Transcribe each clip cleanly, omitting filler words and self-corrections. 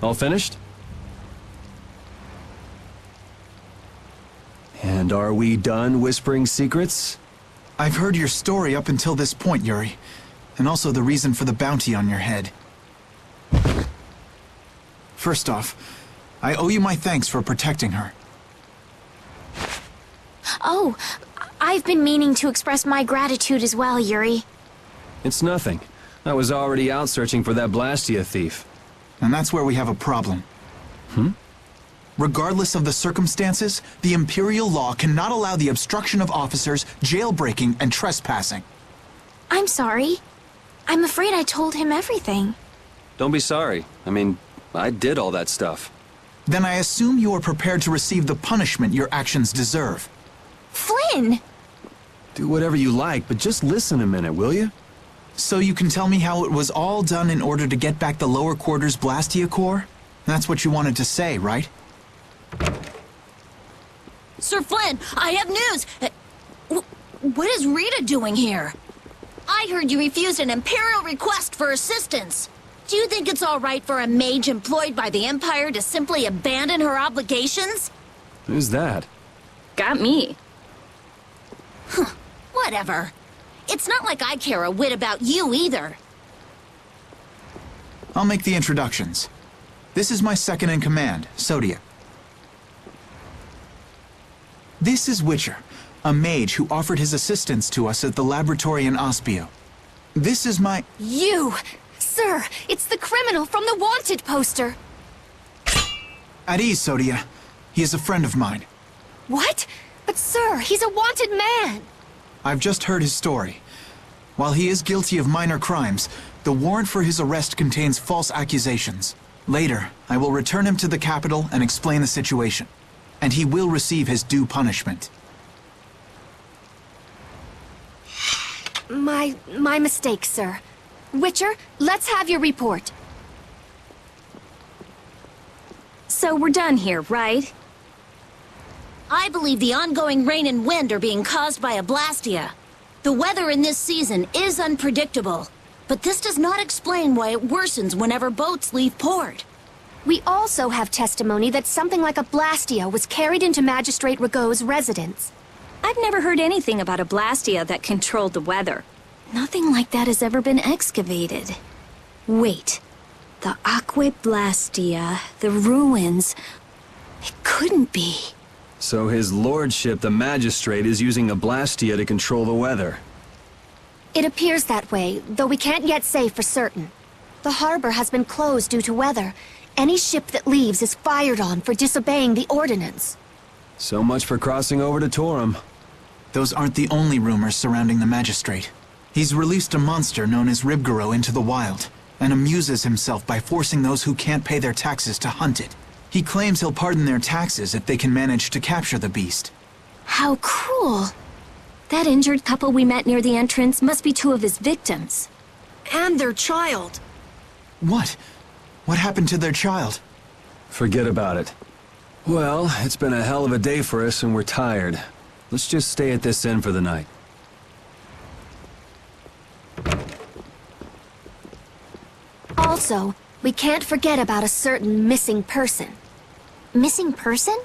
All finished? And are we done whispering secrets? I've heard your story up until this point, Yuri, and also the reason for the bounty on your head. First off, I owe you my thanks for protecting her. Oh, I've been meaning to express my gratitude as well, Yuri. It's nothing. I was already out searching for that blastia thief. And that's where we have a problem. Regardless of the circumstances, the Imperial law cannot allow the obstruction of officers, jailbreaking, and trespassing. I'm sorry. I'm afraid I told him everything. Don't be sorry. I mean, I did all that stuff. Then I assume you are prepared to receive the punishment your actions deserve. Flynn! Do whatever you like, but just listen a minute, will you? So you can tell me how it was all done in order to get back the lower quarters blastia core? That's what you wanted to say, right? Sir Flynn, I have news! What is Rita doing here? I heard you refused an Imperial request for assistance. Do you think it's all right for a mage employed by the Empire to simply abandon her obligations? Who's that? Got me. Whatever. It's not like I care a whit about you either. I'll make the introductions. This is my second in command, Sodia. This is Witcher, a mage who offered his assistance to us at the laboratory in Aspio. This is my... You! Sir, it's the criminal from the wanted poster! At ease, Sodia. He is a friend of mine. What? But sir, he's a wanted man! I've just heard his story. While he is guilty of minor crimes, the warrant for his arrest contains false accusations. Later, I will return him to the capital and explain the situation. And he will receive his due punishment. My mistake, sir. Witcher, let's have your report. So we're done here, right? I believe the ongoing rain and wind are being caused by a blastia. The weather in this season is unpredictable, but this does not explain why it worsens whenever boats leave port. We also have testimony that something like a blastia was carried into Magistrate Ragou's residence. I've never heard anything about a blastia that controlled the weather. Nothing like that has ever been excavated. Wait. The Aqua Blastia, the ruins... It couldn't be. So his lordship, the magistrate, is using a blastia to control the weather. It appears that way, though we can't yet say for certain. The harbor has been closed due to weather. Any ship that leaves is fired on for disobeying the ordinance. So much for crossing over to Torum. Those aren't the only rumors surrounding the magistrate. He's released a monster known as Ribgaro into the wild, and amuses himself by forcing those who can't pay their taxes to hunt it. He claims he'll pardon their taxes if they can manage to capture the beast. How cruel. That injured couple we met near the entrance must be two of his victims. And their child. What? What happened to their child? Forget about it. Well, it's been a hell of a day for us and we're tired. Let's just stay at this inn for the night. Also, we can't forget about a certain missing person. Missing person?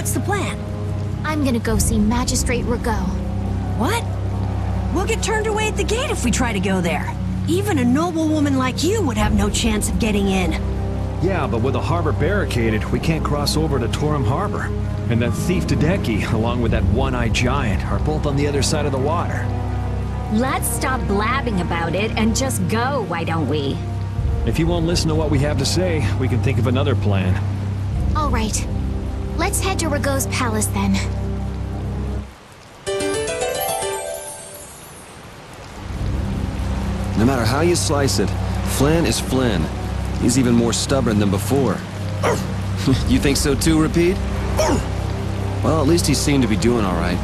what's the plan? I'm gonna go see Magistrate Ragou. What? We'll get turned away at the gate if we try to go there. Even a noble woman like you would have no chance of getting in. Yeah, but with the harbor barricaded, we can't cross over to Torum Harbor. And that thief Tadeki, along with that one-eyed giant, are both on the other side of the water. Let's stop blabbing about it and just go, why don't we? If you won't listen to what we have to say, we can think of another plan. All right. Let's head to Ragou's palace then. No matter how you slice it, Flynn is Flynn. He's even more stubborn than before. You think so too, Repeat? Well, at least he seemed to be doing all right.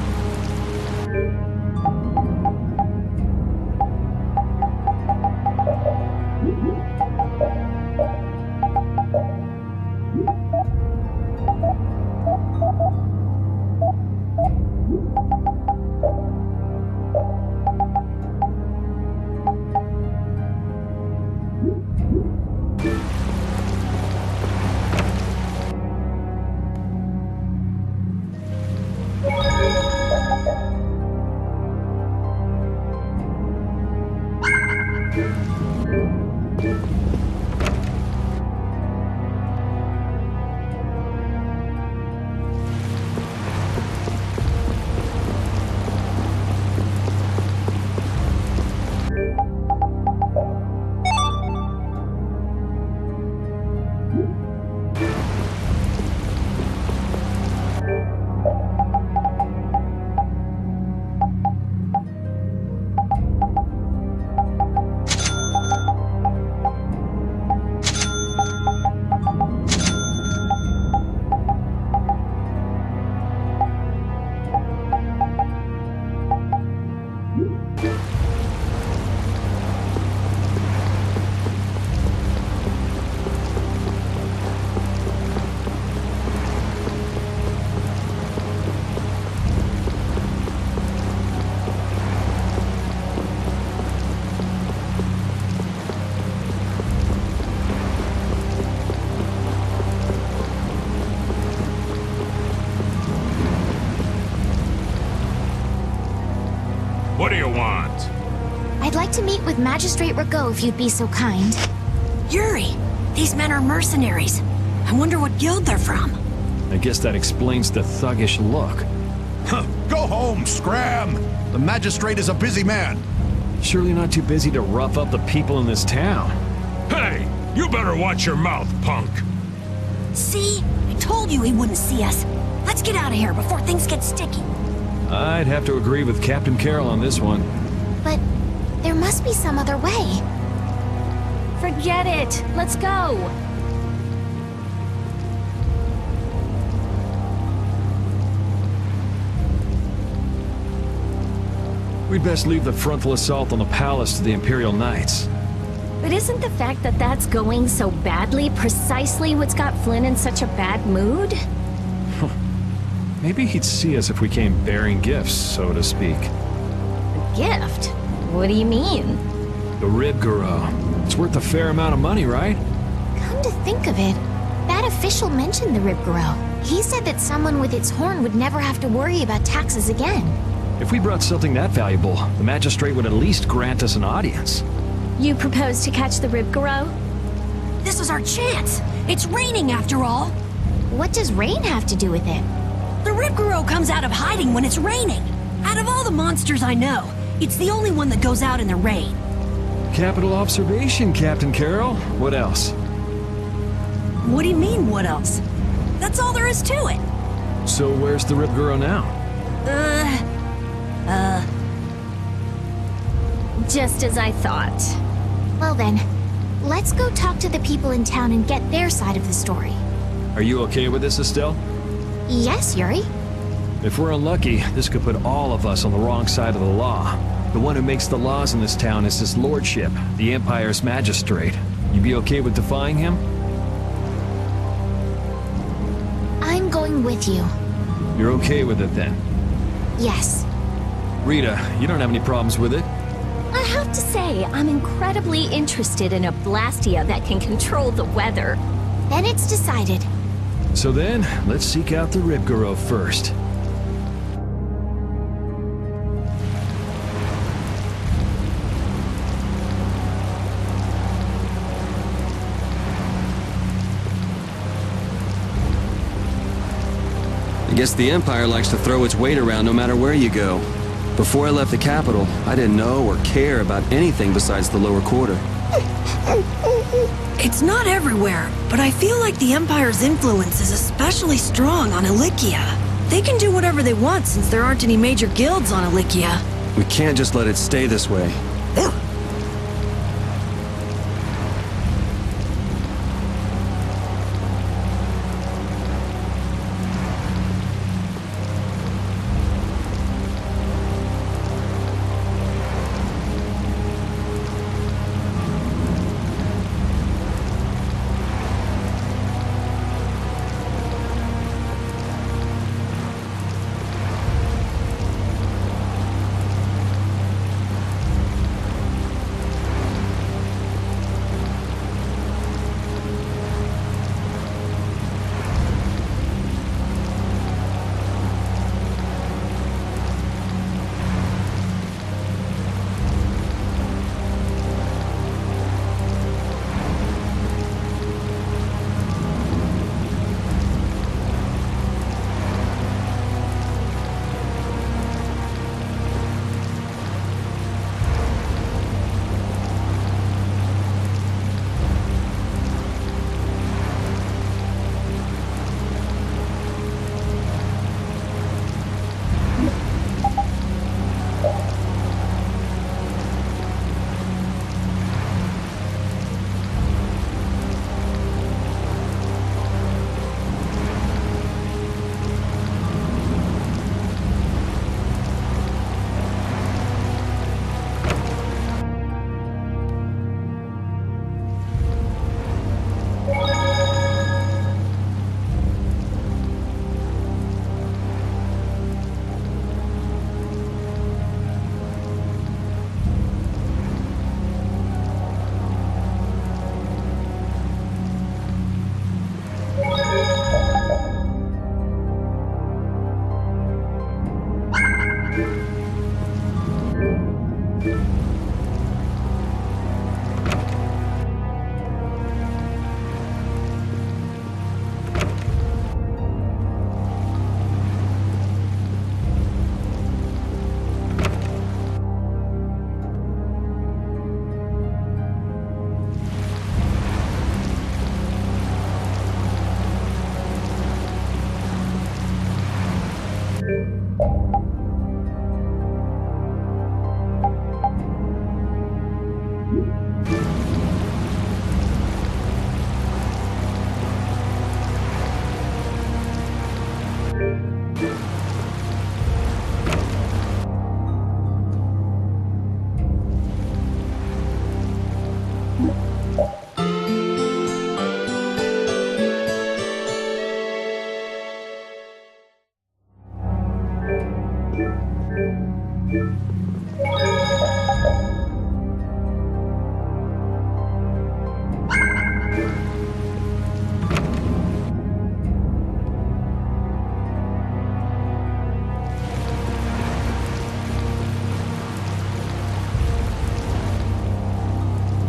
What do you want? I'd like to meet with Magistrate Ragou if you'd be so kind. Yuri, these men are mercenaries. I wonder what guild they're from. I guess that explains the thuggish look. Huh, go home, scram! The magistrate is a busy man. Surely not too busy to rough up the people in this town. Hey, you better watch your mouth, punk. See? I told you he wouldn't see us. Let's get out of here before things get sticky. I'd have to agree with Captain Carroll on this one. But there must be some other way. Forget it. Let's go. We'd best leave the frontal assault on the palace to the Imperial Knights. But isn't the fact that that's going so badly precisely what's got Flynn in such a bad mood? Maybe he'd see us if we came bearing gifts, so to speak. A gift? What do you mean? The Ribgaro. It's worth a fair amount of money, right? Come to think of it, that official mentioned the Ribgaro. He said that someone with its horn would never have to worry about taxes again. If we brought something that valuable, the magistrate would at least grant us an audience. You propose to catch the Ribgaro? This is our chance. It's raining after all. What does rain have to do with it? The Ribgaro comes out of hiding when it's raining. Out of all the monsters I know, it's the only one that goes out in the rain. Capital observation, Captain Carroll. What else? What do you mean, what else? That's all there is to it. So where's the Ribgaro now? Just as I thought. Well then, let's go talk to the people in town and get their side of the story. Are you okay with this, Estelle? Yes, Yuri. If we're unlucky, this could put all of us on the wrong side of the law. The one who makes the laws in this town is his lordship, the Empire's magistrate. You be okay with defying him? I'm going with you. You're okay with it then? Yes. Rita, you don't have any problems with it? I have to say, I'm incredibly interested in a blastia that can control the weather. Then it's decided. So then, let's seek out the Ribgaro first. I guess the Empire likes to throw its weight around no matter where you go. Before I left the capital, I didn't know or care about anything besides the lower quarter. It's not everywhere, but I feel like the Empire's influence is especially strong on Ilikia. They can do whatever they want since there aren't any major guilds on Ilikia. We can't just let it stay this way.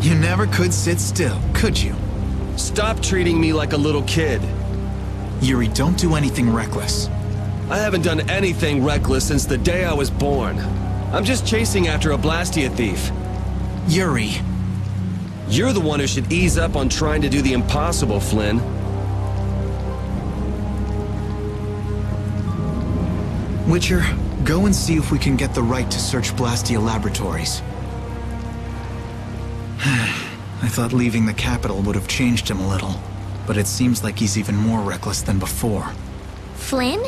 You never could sit still, could you? Stop treating me like a little kid. Yuri, don't do anything reckless. I haven't done anything reckless since the day I was born. I'm just chasing after a blastia thief. Yuri. You're the one who should ease up on trying to do the impossible, Flynn. Witcher, go and see if we can get the right to search Blastia laboratories. I thought leaving the capital would have changed him a little, but it seems like he's even more reckless than before. Flynn?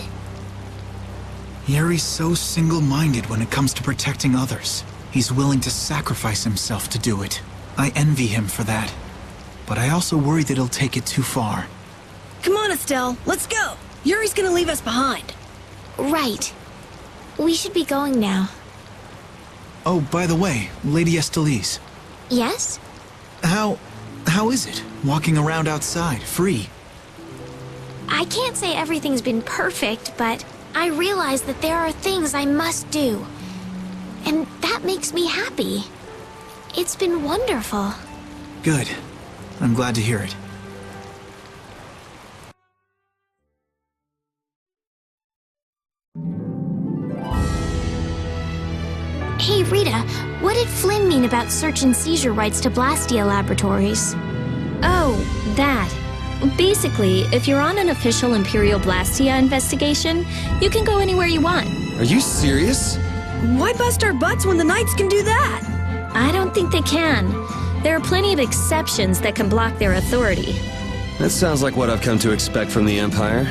Yuri's so single-minded when it comes to protecting others. He's willing to sacrifice himself to do it. I envy him for that. But I also worry that he'll take it too far. Come on, Estelle, let's go. Yuri's gonna leave us behind. Right. We should be going now. Oh, by the way, Lady Estellise. Yes? How is it, walking around outside, free? I can't say everything's been perfect, but I realize that there are things I must do. And that makes me happy. It's been wonderful. Good. I'm glad to hear it. Hey, Rita, what did Flynn mean about search and seizure rights to Blastia laboratories? Oh, that. Basically, if you're on an official Imperial Blastia investigation, you can go anywhere you want. Are you serious? Why bust our butts when the Knights can do that? I don't think they can. There are plenty of exceptions that can block their authority. That sounds like what I've come to expect from the Empire.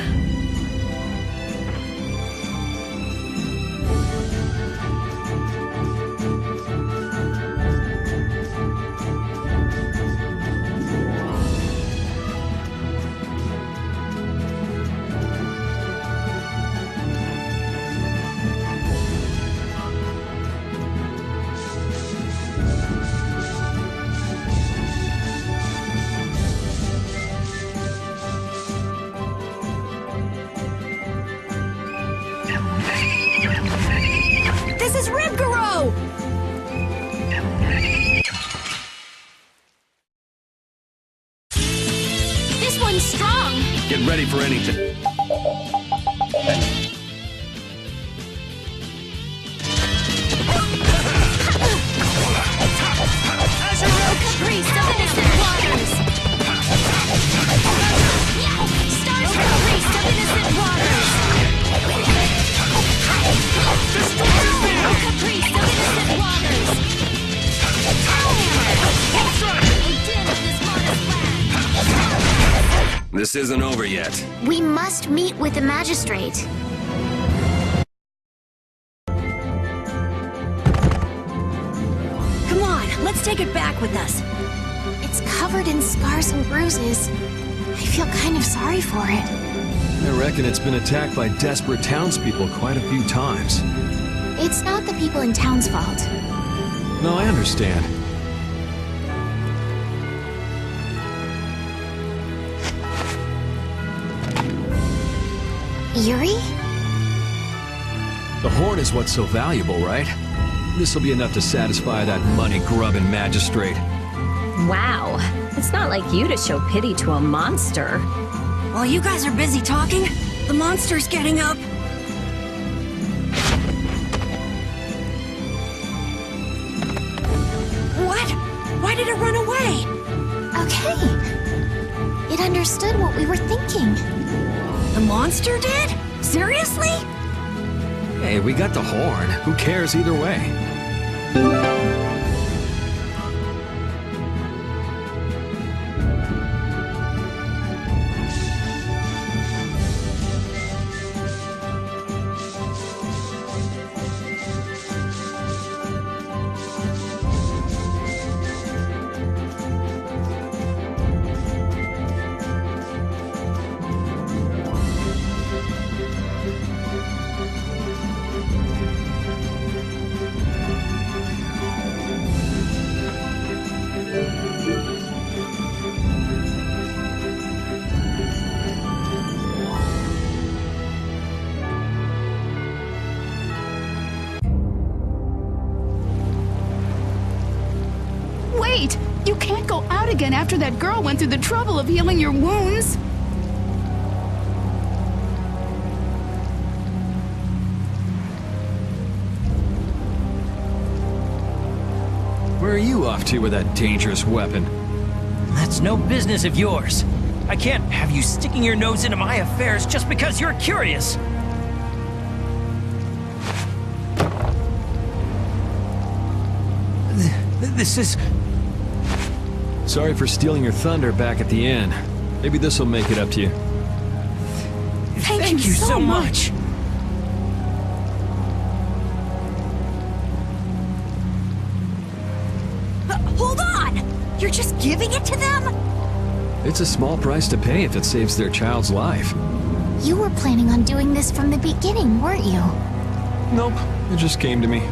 This is Ragou! This one's strong! Get ready for anything. Caprice of innocent waters! Stars Caprice of innocent waters! Caprice of innocent waters! Din of this modest land! This isn't over yet. We must meet with the magistrate. Come on, let's take it back with us. It's covered in scars and bruises. I feel kind of sorry for it. I reckon it's been attacked by desperate townspeople quite a few times. It's not the people in town's fault. No, I understand. Yuri? The horn is what's so valuable, right? This'll be enough to satisfy that money-grubbing magistrate. Wow. It's not like you to show pity to a monster. While you guys are busy talking, the monster's getting up. What? Why did it run away? Okay. It understood what we were thinking. The monster did? Seriously? Hey, we got the horn. Who cares either way? Wait! You can't go out again after that girl went through the trouble of healing your wounds. Where are you off to with that dangerous weapon? That's no business of yours. I can't have you sticking your nose into my affairs just because you're curious. This is... Sorry for stealing your thunder back at the inn. Maybe this'll make it up to you. Thank you so much. Hold on! You're just giving it to them? It's a small price to pay if it saves their child's life. You were planning on doing this from the beginning, weren't you? Nope, it just came to me.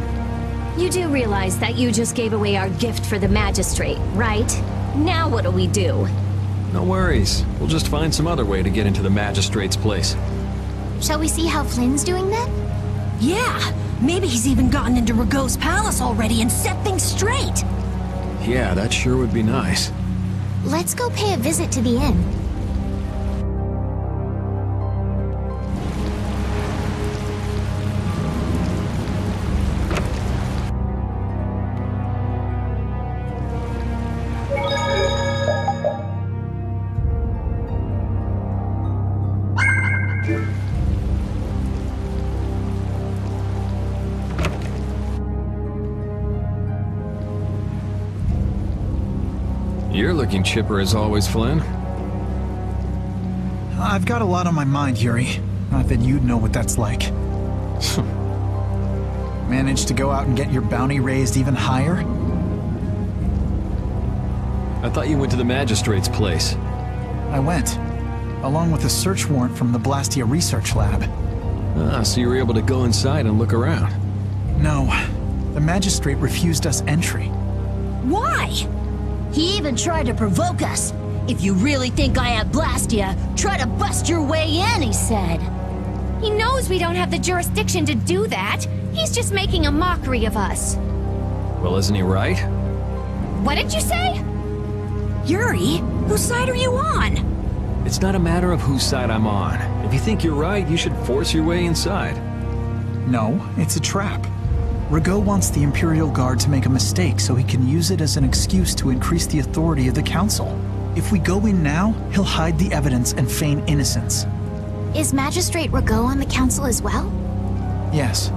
You do realize that you just gave away our gift for the magistrate, right? Now what do we do? No worries. We'll just find some other way to get into the magistrate's place. Shall we see how Flynn's doing then? Yeah, maybe he's even gotten into Ragou's palace already and set things straight. Yeah, that sure would be nice. Let's go pay a visit to the inn. You're looking chipper as always, Flynn. I've got a lot on my mind, Yuri. Not that you'd know what that's like. Managed to go out and get your bounty raised even higher? I thought you went to the magistrate's place. I went, along with a search warrant from the Blastia research lab. Ah, so you were able to go inside and look around. No, the magistrate refused us entry. Why? He even tried to provoke us. If you really think I have blastia, try to bust your way in, he said. He knows we don't have the jurisdiction to do that. He's just making a mockery of us. Well, isn't he right? What did you say? Yuri, whose side are you on? It's not a matter of whose side I'm on. If you think you're right, you should force your way inside. No, it's a trap. Ragou wants the Imperial Guard to make a mistake so he can use it as an excuse to increase the authority of the Council. If we go in now, he'll hide the evidence and feign innocence. Is Magistrate Ragou on the council as well? Yes.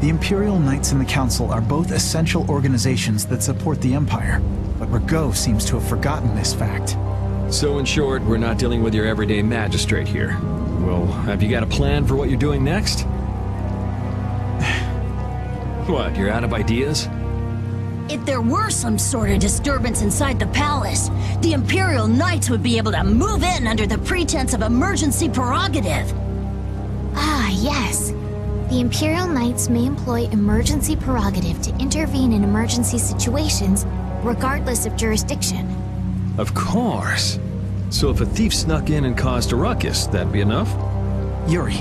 The Imperial Knights and the Council are both essential organizations that support the Empire, but Ragou seems to have forgotten this fact. So in short, we're not dealing with your everyday magistrate here. Well, have you got a plan for what you're doing next? What, you're out of ideas? If there were some sort of disturbance inside the palace, the Imperial Knights would be able to move in under the pretense of emergency prerogative. Ah, yes. The Imperial Knights may employ emergency prerogative to intervene in emergency situations, regardless of jurisdiction. Of course. So if a thief snuck in and caused a ruckus, that'd be enough? Yuri,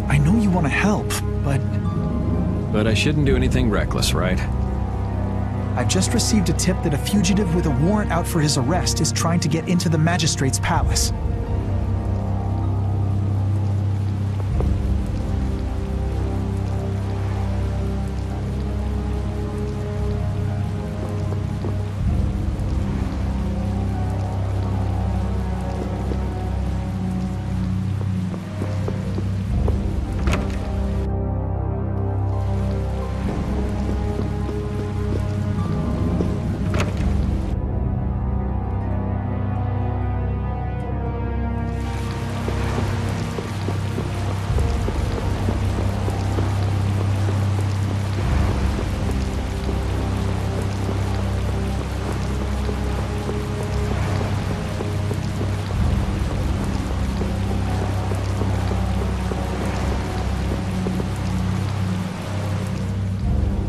I know you want to help, but... But I shouldn't do anything reckless, right? I've just received a tip that a fugitive with a warrant out for his arrest is trying to get into the magistrate's palace.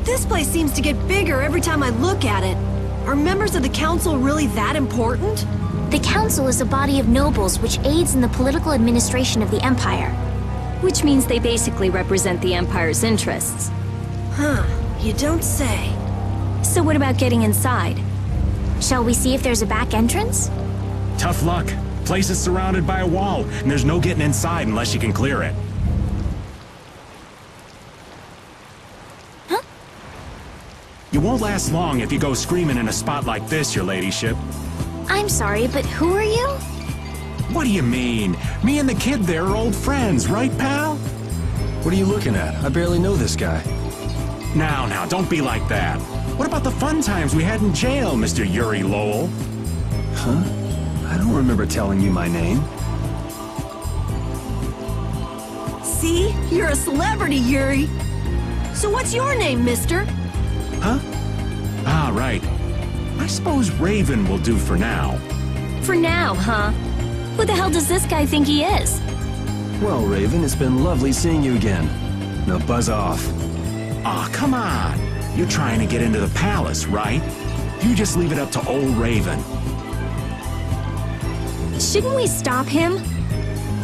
This place seems to get bigger every time I look at it. Are members of the council really that important? The council is a body of nobles which aids in the political administration of the Empire. Which means they basically represent the Empire's interests. Huh, you don't say. So what about getting inside? Shall we see if there's a back entrance? Tough luck. Place is surrounded by a wall, and there's no getting inside unless you can clear it. Huh? You won't last long if you go screaming in a spot like this, your ladyship. I'm sorry, but who are you? What do you mean? Me and the kid there are old friends, right, pal? What are you looking at? I barely know this guy. Now, don't be like that. What about the fun times we had in jail, Mr. Yuri Lowell? Huh? I don't remember telling you my name. See? You're a celebrity, Yuri. So what's your name, mister? Huh? Ah, right. I suppose Raven will do for now. For now, huh? Who the hell does this guy think he is? Well, Raven, it's been lovely seeing you again. Now buzz off. Aw, come on. You're trying to get into the palace, right? You just leave it up to old Raven. Shouldn't we stop him?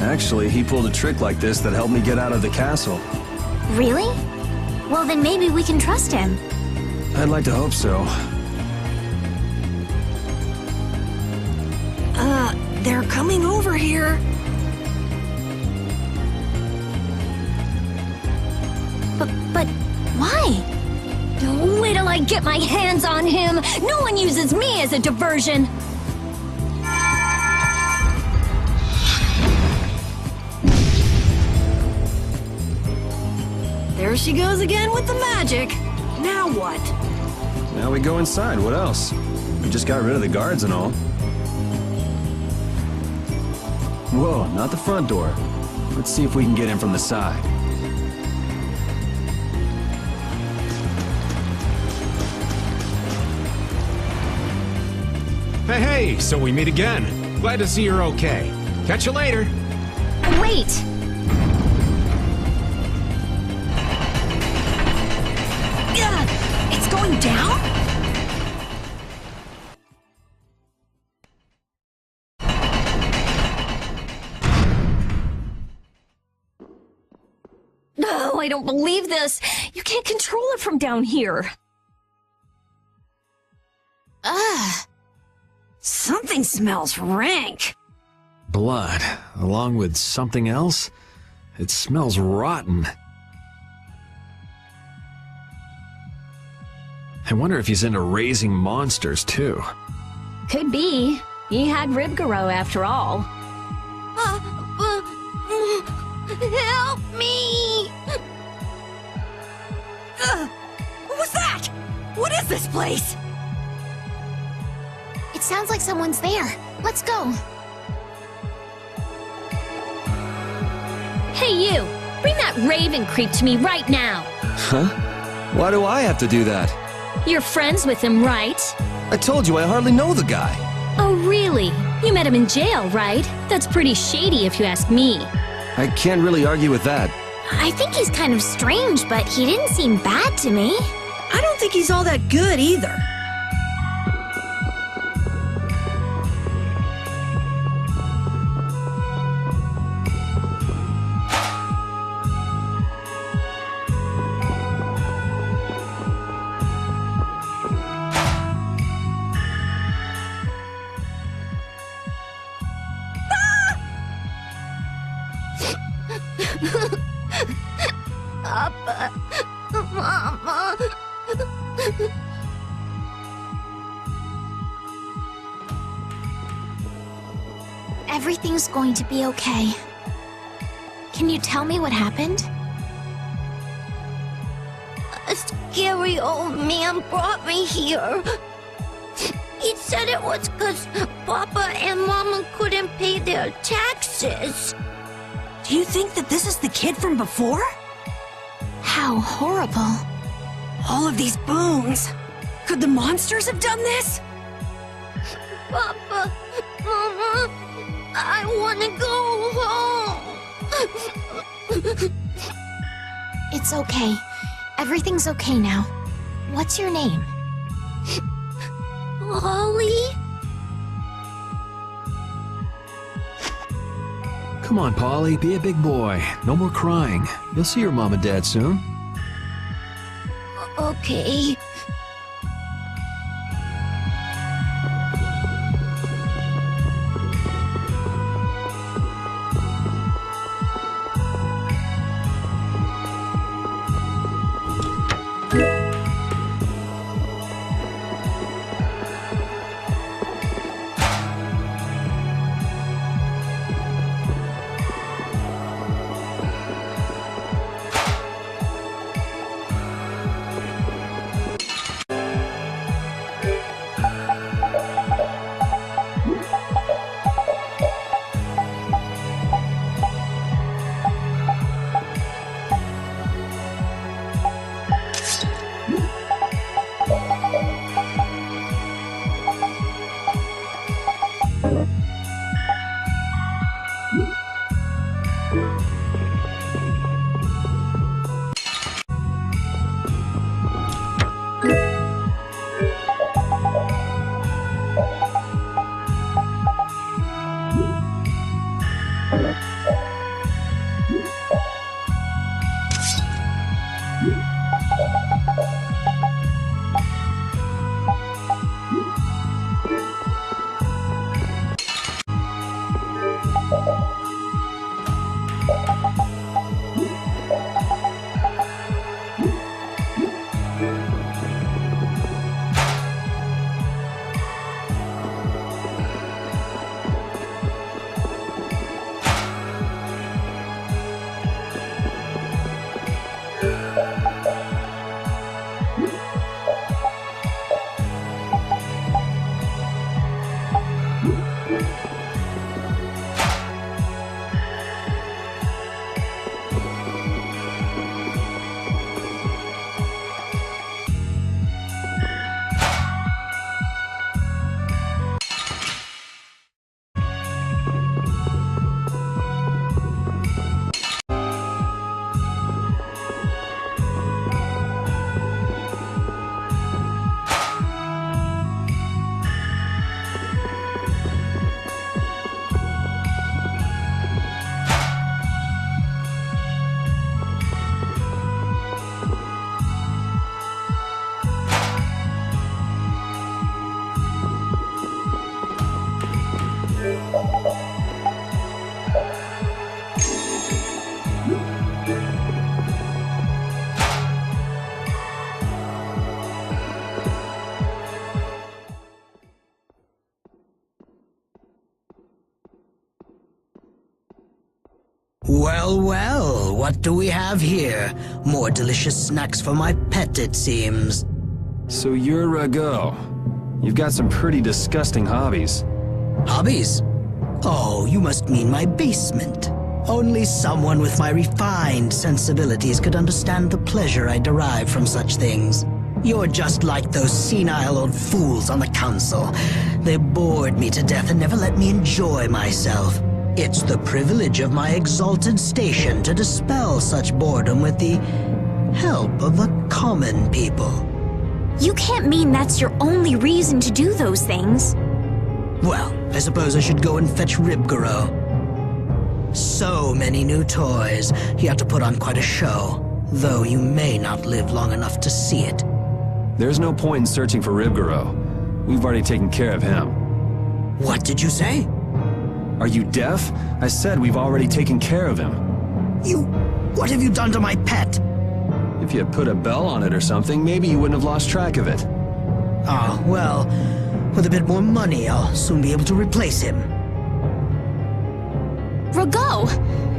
Actually, he pulled a trick like this that helped me get out of the castle. Really? Well, then maybe we can trust him. I'd like to hope so. They're coming over here. But why? Wait till I get my hands on him! No one uses me as a diversion! There she goes again with the magic. Now what? Now we go inside, what else? We just got rid of the guards and all. Whoa, not the front door. Let's see if we can get in from the side. Hey, so we meet again. Glad to see you're okay. Catch you later. Wait! It's going down? No, I don't believe this! You can't control it from down here! Something smells rank. Blood, along with something else? It smells rotten. I wonder if he's into raising monsters, too. Could be. He had Ribgaro after all. Help me! What was that? What is this place? It sounds like someone's there. Let's go. Hey, you! Bring that raven creep to me right now! Huh? Why do I have to do that? You're friends with him, right? I told you I hardly know the guy. Oh, really? You met him in jail, right? That's pretty shady if you ask me. I can't really argue with that. I think he's kind of strange, but he didn't seem bad to me. I don't think he's all that good either. Papa, Mama. Everything's going to be okay. Can you tell me what happened? A scary old man brought me here. He said it was because Papa and Mama couldn't pay their taxes. Do you think that this is the kid from before? How horrible. All of these bones. Could the monsters have done this? Papa, Mama, I want to go home. It's okay. Everything's okay now. What's your name? Holly? Come on, Polly, be a big boy. No more crying. You'll see your mom and dad soon. Okay. Well, well, what do we have here? More delicious snacks for my pet, it seems. So you're Ragou. You've got some pretty disgusting hobbies. Hobbies? Oh, you must mean my basement. Only someone with my refined sensibilities could understand the pleasure I derive from such things. You're just like those senile old fools on the council. They bored me to death and never let me enjoy myself. It's the privilege of my exalted station to dispel such boredom with the help of the common people. You can't mean that's your only reason to do those things. Well, I suppose I should go and fetch Ribgaro. So many new toys. He had to put on quite a show, though you may not live long enough to see it. There's no point in searching for Ribgaro. We've already taken care of him. What did you say? Are you deaf? I said we've already taken care of him. What have you done to my pet? If you had put a bell on it or something, maybe you wouldn't have lost track of it. Ah, well, with a bit more money, I'll soon be able to replace him. Ragou!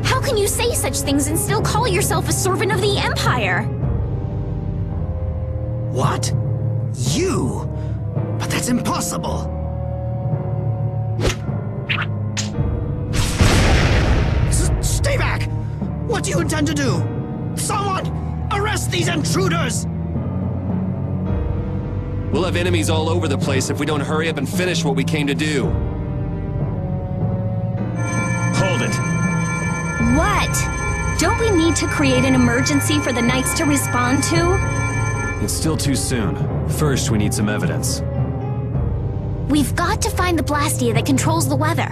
How can you say such things and still call yourself a servant of the Empire? What? You? But that's impossible! Stay back! What do you intend to do? Someone! Arrest these intruders! We'll have enemies all over the place if we don't hurry up and finish what we came to do. Hold it. What? Don't we need to create an emergency for the Knights to respond to? It's still too soon. First, we need some evidence. We've got to find the blastia that controls the weather.